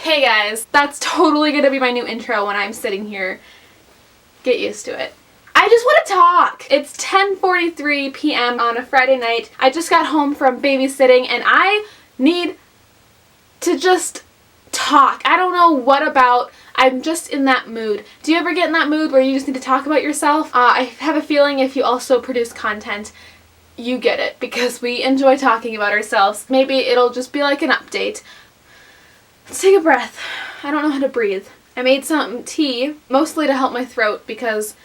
Hey guys, that's totally gonna be my new intro when I'm sitting here. Get used to it. I just want to talk! It's 10:43 p.m. on a Friday night. I just got home from babysitting and I need to just talk. I don't know what about. I'm just in that mood. Do you ever get in that mood where you just need to talk about yourself? I have a feeling if you also produce content, you get it because we enjoy talking about ourselves. Maybe it'll just be like an update. Let's take a breath. I don't know how to breathe. I made some tea, mostly to help my throat because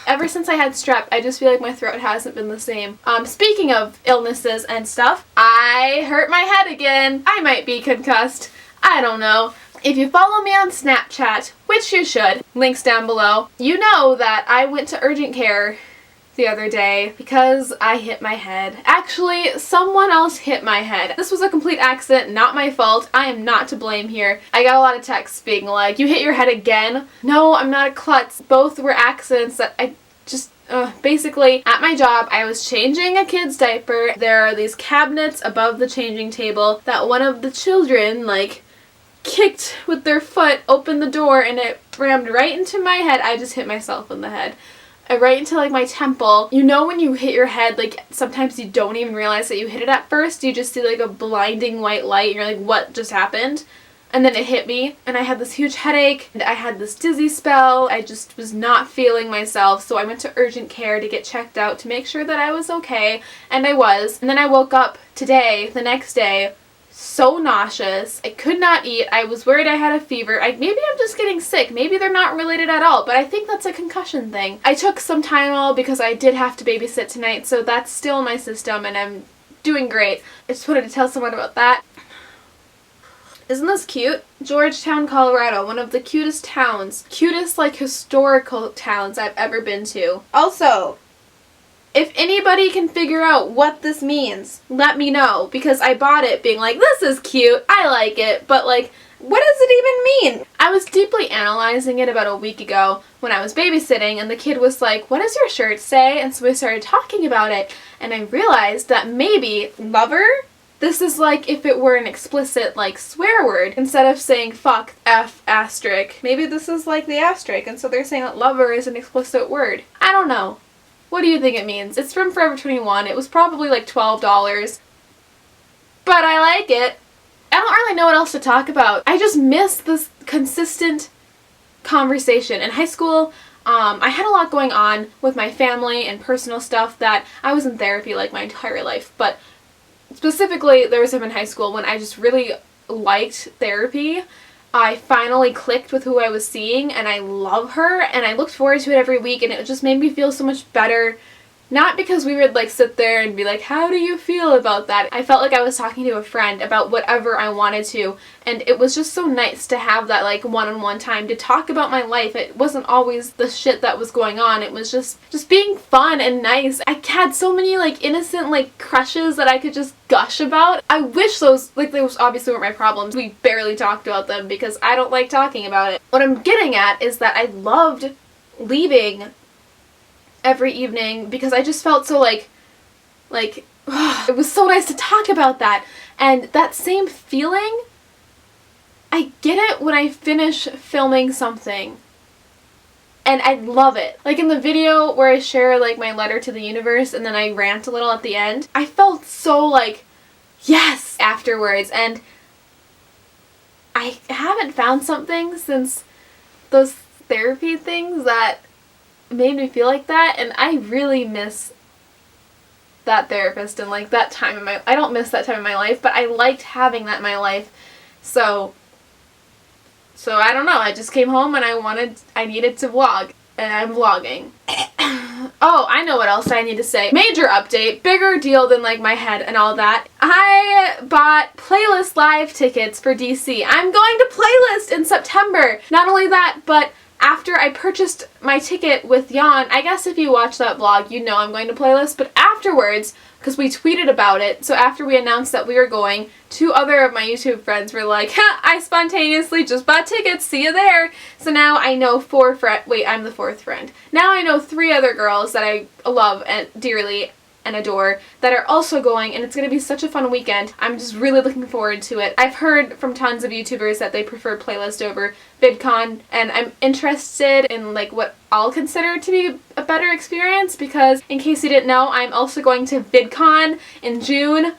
ever since I had strep, I just feel like my throat hasn't been the same. Speaking of illnesses and stuff, I hurt my head again. I might be concussed. I don't know. If you follow me on Snapchat, which you should, links down below, you know that I went to urgent care the other day because I hit my head. Actually, someone else hit my head. This was a complete accident, not my fault. I am not to blame here. I got a lot of texts being like, you hit your head again? No, I'm not a klutz. Both were accidents that I just, basically, at my job, I was changing a kid's diaper. There are these cabinets above the changing table that one of the children, kicked with their foot, opened the door, and it rammed right into my head. I just hit myself in the head. Right into my temple. You know when you hit your head, sometimes you don't even realize that you hit it at first. You just see a blinding white light and you're like, what just happened? And then it hit me and I had this huge headache and I had this dizzy spell. I just was not feeling myself, so I went to urgent care to get checked out to make sure that I was okay, and I was. And then I woke up today, the next day, so nauseous. I could not eat. I was worried I had a fever. Maybe I'm just getting sick. Maybe they're not related at all, but I think that's a concussion thing. I took some Tylenol because I did have to babysit tonight, so that's still in my system and I'm doing great. I just wanted to tell someone about that. Isn't this cute? Georgetown, Colorado, one of the cutest towns. Cutest, historical towns I've ever been to. Also, if anybody can figure out what this means, let me know, because I bought it being like, this is cute, I like it, but what does it even mean? I was deeply analyzing it about a week ago when I was babysitting, and the kid was like, what does your shirt say? And so we started talking about it, and I realized that maybe lover, this is if it were an explicit swear word, instead of saying fuck, F asterisk. Maybe this is the asterisk, and so they're saying that lover is an explicit word. I don't know. What do you think it means? It's from Forever 21. It was probably $12. But I like it. I don't really know what else to talk about. I just miss this consistent conversation. In high school, I had a lot going on with my family and personal stuff that I was in therapy my entire life. But specifically, there was a time in high school when I just really liked therapy. I finally clicked with who I was seeing and I love her and I looked forward to it every week, and it just made me feel so much better. Not because we would sit there and be like, how do you feel about that? I felt like I was talking to a friend about whatever I wanted to, and it was just so nice to have that one-on-one time to talk about my life. It wasn't always the shit that was going on. It was just being fun and nice. I had so many innocent crushes that I could just gush about. I wish those obviously weren't my problems. We barely talked about them because I don't like talking about it. What I'm getting at is that I loved leaving every evening because I just felt so it was so nice to talk about that. And that same feeling, I get it when I finish filming something and I love it. In the video where I share my letter to the universe and then I rant a little at the end, I felt so yes afterwards, and I haven't found something since those therapy things that made me feel like that, and I really miss that therapist and that time in my, I don't miss that time in my life, but I liked having that in my life. So I don't know, I just came home and I needed to vlog, and I'm vlogging. Oh, I know what else I need to say. Major update, bigger deal than my head and all that. I bought Playlist Live tickets for DC. I'm going to Playlist in September. Not only that, but after I purchased my ticket with Jan, I guess if you watch that vlog, you know I'm going to Playlist, but afterwards, because we tweeted about it, so after we announced that we were going, 2 other of my YouTube friends were like, I spontaneously just bought tickets, see you there. So now I know 4 friends, wait, I'm the 4th friend. Now I know 3 other girls that I love and dearly, and adore that are also going, and it's going to be such a fun weekend. I'm just really looking forward to it. I've heard from tons of YouTubers that they prefer playlist over VidCon, and I'm interested in like what I'll consider to be a better experience, because in case you didn't know, I'm also going to VidCon in June.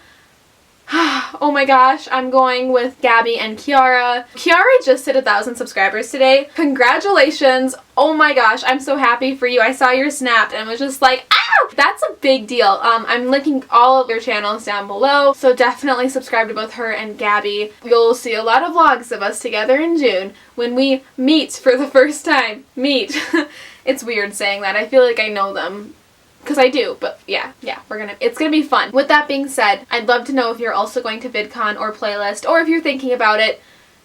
Oh my gosh, I'm going with Gabby and Kiara. Kiara just hit 1,000 subscribers today. Congratulations. Oh my gosh, I'm so happy for you. I saw your snap and was just like, ah! That's a big deal. I'm linking all of their channels down below, so definitely subscribe to both her and Gabby. You'll see a lot of vlogs of us together in June when we meet for the first time. Meet. It's weird saying that. I feel like I know them. Because I do, but yeah, it's gonna be fun. With that being said, I'd love to know if you're also going to VidCon or Playlist, or if you're thinking about it,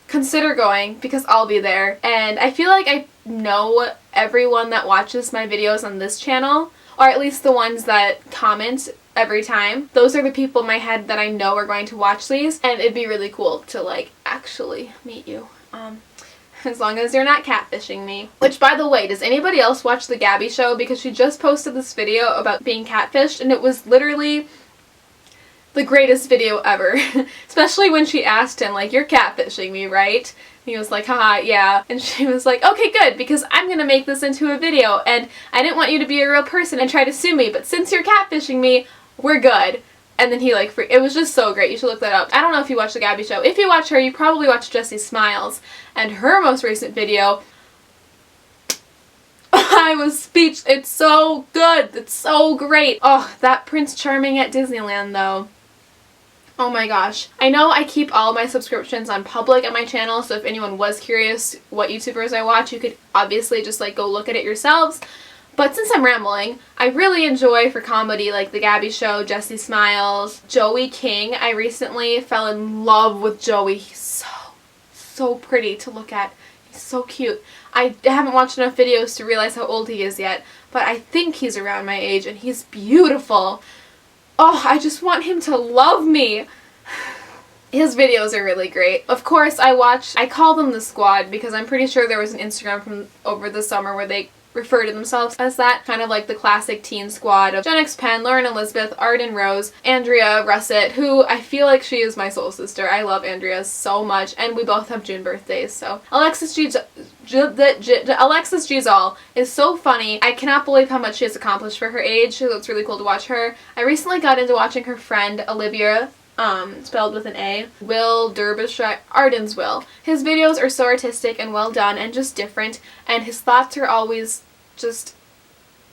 consider going, because I'll be there. And I feel like I know everyone that watches my videos on this channel, or at least the ones that comment every time. Those are the people in my head that I know are going to watch these, and it'd be really cool to like actually meet you. As long as you're not catfishing me. Which, by the way, does anybody else watch The Gabby Show? Because she just posted this video about being catfished, and it was literally the greatest video ever. Especially when she asked him, like, you're catfishing me, right? And he was like, haha, yeah. And she was like, okay, good, because I'm gonna make this into a video, and I didn't want you to be a real person and try to sue me, but since you're catfishing me, we're good. And then he like, it was just so great. You should look that up. I don't know if you watch The Gabby Show. If you watch her, you probably watch Jessie Smiles. And her most recent video, I was speechless. It's so good. It's so great. Oh, that Prince Charming at Disneyland though. Oh my gosh. I know I keep all my subscriptions on public at my channel, so if anyone was curious what YouTubers I watch, you could obviously just like go look at it yourselves. But since I'm rambling, I really enjoy for comedy like The Gabby Show, Jessie Smiles, Joey King. I recently fell in love with Joey. He's so pretty to look at. He's so cute. I haven't watched enough videos to realize how old he is yet, but I think he's around my age and he's beautiful. Oh, I just want him to love me. His videos are really great. Of course, I call them The Squad because I'm pretty sure there was an Instagram from over the summer where they refer to themselves as that, kind of like the classic teen squad of Jen X Penn, Lauren Elizabeth, Arden Rose, Andrea Russet, who I feel like she is my soul sister. I love Andrea so much, and we both have June birthdays, so Alexis Giselle is so funny. I cannot believe how much she has accomplished for her age, so it's really cool to watch her. I recently got into watching her friend Olivia, spelled with an A, Will Derbyshire, Arden's Will. His videos are so artistic and well done and just different, and his thoughts are always just,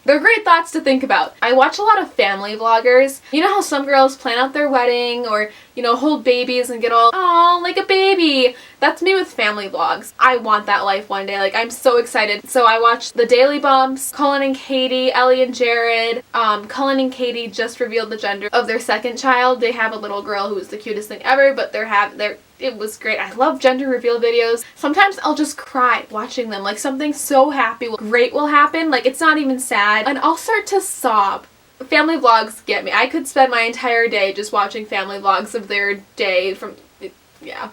they're great thoughts to think about. I watch a lot of family vloggers. You know how some girls plan out their wedding or, you know, hold babies and get all, oh, like a baby. That's me with family vlogs. I want that life one day. Like, I'm so excited. So I watched The Daily Bumps, Cullen and Katie, Ellie and Jared. Cullen and Katie just revealed the gender of their second child. They have a little girl who is the cutest thing ever, but it was great. I love gender reveal videos. Sometimes I'll just cry watching them. Like, something so great will happen. Like, it's not even sad. And I'll start to sob. Family vlogs get me. I could spend my entire day just watching family vlogs of their day from, yeah.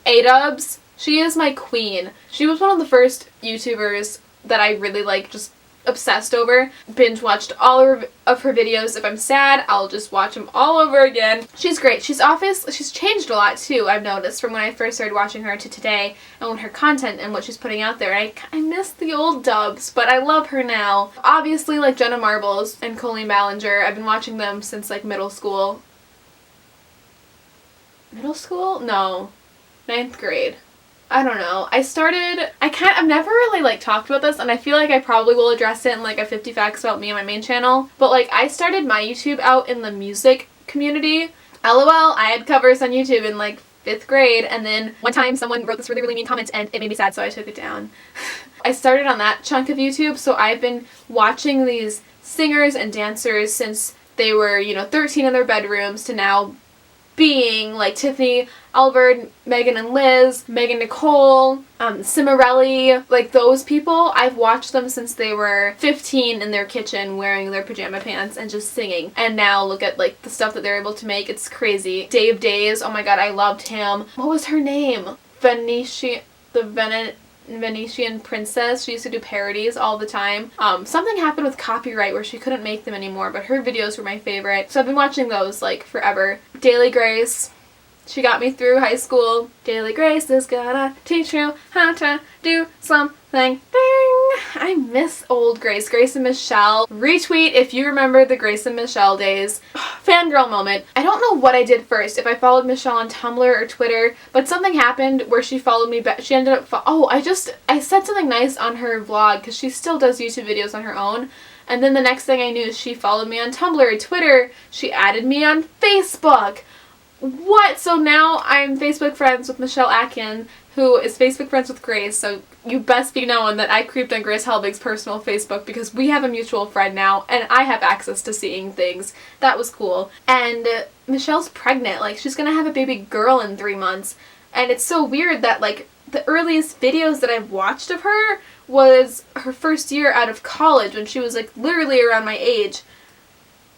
A-Dubs. She is my queen. She was one of the first YouTubers that I really like, just obsessed over. Binge watched all of her videos. If I'm sad, I'll just watch them all over again. She's great. She's changed a lot too, I've noticed, from when I first started watching her to today, and when her content and what she's putting out there. I miss the old dubs, but I love her now. Obviously, like Jenna Marbles and Colleen Ballinger, I've been watching them since like middle school. Middle school? No. 9th grade. I don't know. I've never really like talked about this, and I feel like I probably will address it in like a 50 facts about me on my main channel, but like I started my YouTube out in the music community. LOL, I had covers on YouTube in like 5th grade, and then one time someone wrote this really, really mean comment and it made me sad, so I took it down. I started on that chunk of YouTube, so I've been watching these singers and dancers since they were, you know, 13 in their bedrooms to now being like Tiffany, Albert, Megan and Liz, Megan Nicole, Cimarelli, like those people. I've watched them since they were 15 in their kitchen wearing their pajama pants and just singing. And now look at like the stuff that they're able to make. It's crazy. Dave Days, oh my god, I loved him. What was her name? Venetian princess. She used to do parodies all the time. Something happened with copyright where she couldn't make them anymore, but her videos were my favorite. So I've been watching those like forever. Daily Grace. She got me through high school. Daily Grace is gonna teach you how to do something. Ding! I miss old Grace. Grace and Michelle. Retweet if you remember the Grace and Michelle days. Fangirl moment. I don't know what I did first, if I followed Michelle on Tumblr or Twitter, but something happened where she followed me back. She ended up I said something nice on her vlog because she still does YouTube videos on her own. And then the next thing I knew, she followed me on Tumblr, Twitter. She added me on Facebook. What? So now I'm Facebook friends with Michelle Atkin, who is Facebook friends with Grace, so you best be knowing that I creeped on Grace Helbig's personal Facebook because we have a mutual friend now, and I have access to seeing things. That was cool. And Michelle's pregnant. Like, she's gonna have a baby girl in 3 months. And it's so weird that, like, the earliest videos that I've watched of her was her first year out of college when she was, like, literally around my age.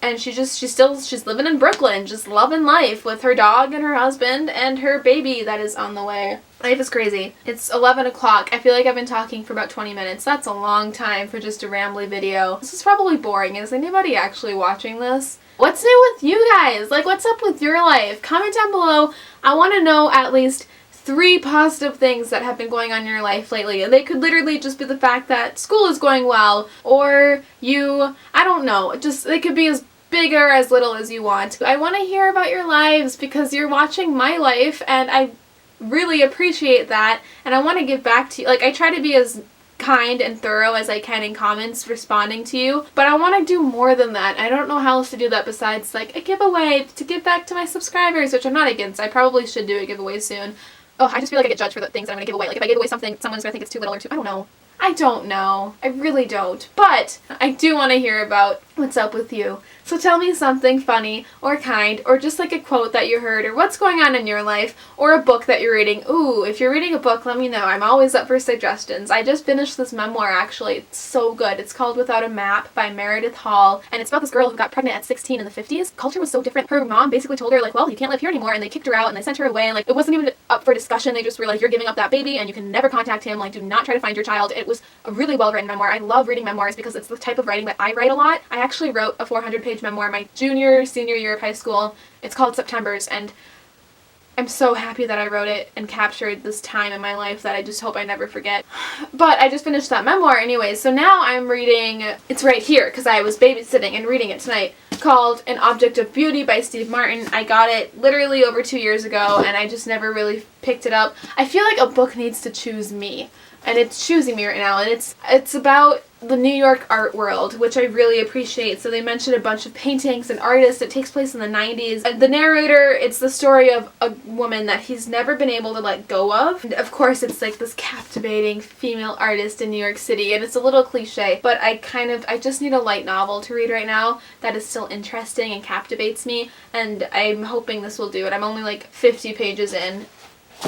And she's living in Brooklyn, just loving life with her dog and her husband and her baby that is on the way. Life is crazy. It's 11 o'clock. I feel like I've been talking for about 20 minutes. That's a long time for just a rambly video. This is probably boring. Is anybody actually watching this? What's new with you guys? Like, what's up with your life? Comment down below. I want to know at least 3 positive things that have been going on in your life lately. And they could literally just be the fact that school is going well, or I don't know, they could be as big or as little as you want. I want to hear about your lives because you're watching my life and I really appreciate that, and I want to give back to you. Like, I try to be as kind and thorough as I can in comments responding to you, but I want to do more than that. I don't know how else to do that besides like a giveaway to give back to my subscribers, which I'm not against. I probably should do a giveaway soon. Oh, I just feel like I get judged for the things that I'm going to give away. Like, if I give away something, someone's going to think it's too little or too... I don't know. I don't know. I really don't. But I do want to hear about what's up with you. So tell me something funny or kind or just like a quote that you heard or what's going on in your life or a book that you're reading. Ooh, if you're reading a book, let me know. I'm always up for suggestions. I just finished this memoir, actually. It's so good. It's called Without a Map by Meredith Hall, and it's about this girl who got pregnant at 16 in the 50s. Culture was so different. Her mom basically told her, like, well, you can't live here anymore, and they kicked her out and they sent her away, and like, it wasn't even up for discussion. They just were like, you're giving up that baby and you can never contact him. Like, do not try to find your child. It was a really well-written memoir. I love reading memoirs because it's the type of writing that I write a lot. I actually wrote a 400-page memoir my senior year of high school. It's called September's, and I'm so happy that I wrote it and captured this time in my life that I just hope I never forget. But I just finished that memoir anyway, so now I'm reading, it's right here because I was babysitting and reading it tonight, called An Object of Beauty by Steve Martin. I got it literally over 2 years ago and I just never really picked it up. I feel like a book needs to choose me, and it's choosing me right now, and it's about the New York art world, which I really appreciate. So they mention a bunch of paintings and artists. It takes place in the 90s. The narrator, it's the story of a woman that he's never been able to let go of. And of course, it's like this captivating female artist in New York City, and it's a little cliche, but I just need a light novel to read right now that is still interesting and captivates me, and I'm hoping this will do it. I'm only like 50 pages in.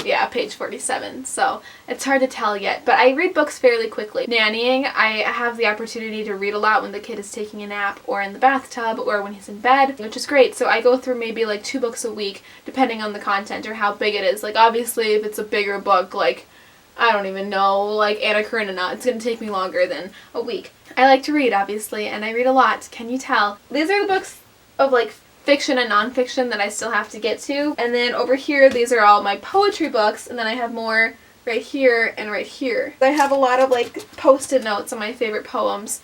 Yeah, page 47, so it's hard to tell yet, but I read books fairly quickly. Nannying, I have the opportunity to read a lot when the kid is taking a nap or in the bathtub or when he's in bed, which is great. So I go through maybe like 2 books a week depending on the content or how big it is. Like, obviously if it's a bigger book, like, I don't even know, like Anna Karenina, it's gonna take me longer than a week. I like to read, obviously, and I read a lot, can you tell? These are the books of like fiction and nonfiction that I still have to get to. And then over here, these are all my poetry books, and then I have more right here and right here. I have a lot of like post-it notes on my favorite poems.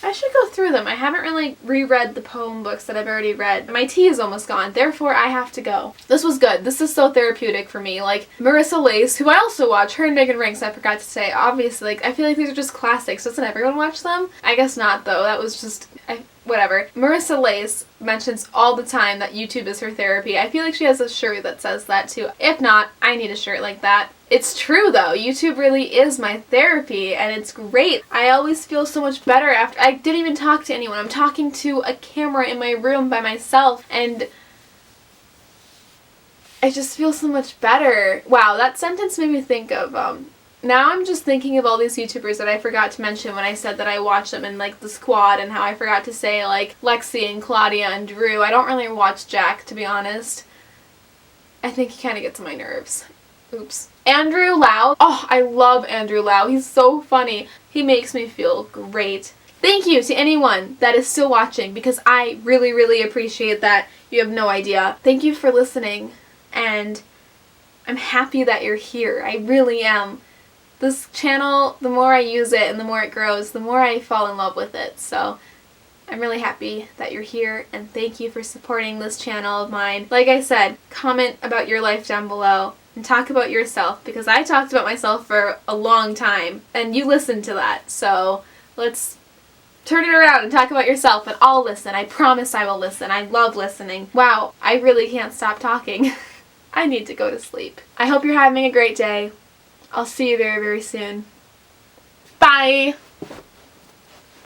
I should go through them. I haven't really reread the poem books that I've already read. My tea is almost gone, therefore I have to go. This was good. This is so therapeutic for me. Like, Marissa Lace, who I also watch, her and Megan Rinks, I forgot to say, obviously, like, I feel like these are just classics. Doesn't everyone watch them? I guess not, though. That was just... whatever. Marissa Lace mentions all the time that YouTube is her therapy. I feel like she has a shirt that says that too. If not, I need a shirt like that. It's true though. YouTube really is my therapy and it's great. I always feel so much better after. I didn't even talk to anyone. I'm talking to a camera in my room by myself and I just feel so much better. Wow, that sentence made me think of now I'm just thinking of all these YouTubers that I forgot to mention when I said that I watch them in like the squad, and how I forgot to say like Lexi and Claudia and Drew. I don't really watch Jack, to be honest. I think he kind of gets on my nerves. Oops. Andrew Lau. Oh, I love Andrew Lau. He's so funny. He makes me feel great. Thank you to anyone that is still watching because I really, really appreciate that. You have no idea. Thank you for listening, and I'm happy that you're here. I really am. This channel, the more I use it and the more it grows, the more I fall in love with it. So I'm really happy that you're here, and thank you for supporting this channel of mine. Like I said, comment about your life down below and talk about yourself, because I talked about myself for a long time and you listened to that. So let's turn it around and talk about yourself, and I'll listen. I promise I will listen. I love listening. Wow, I really can't stop talking. I need to go to sleep. I hope you're having a great day. I'll see you very, very soon. Bye!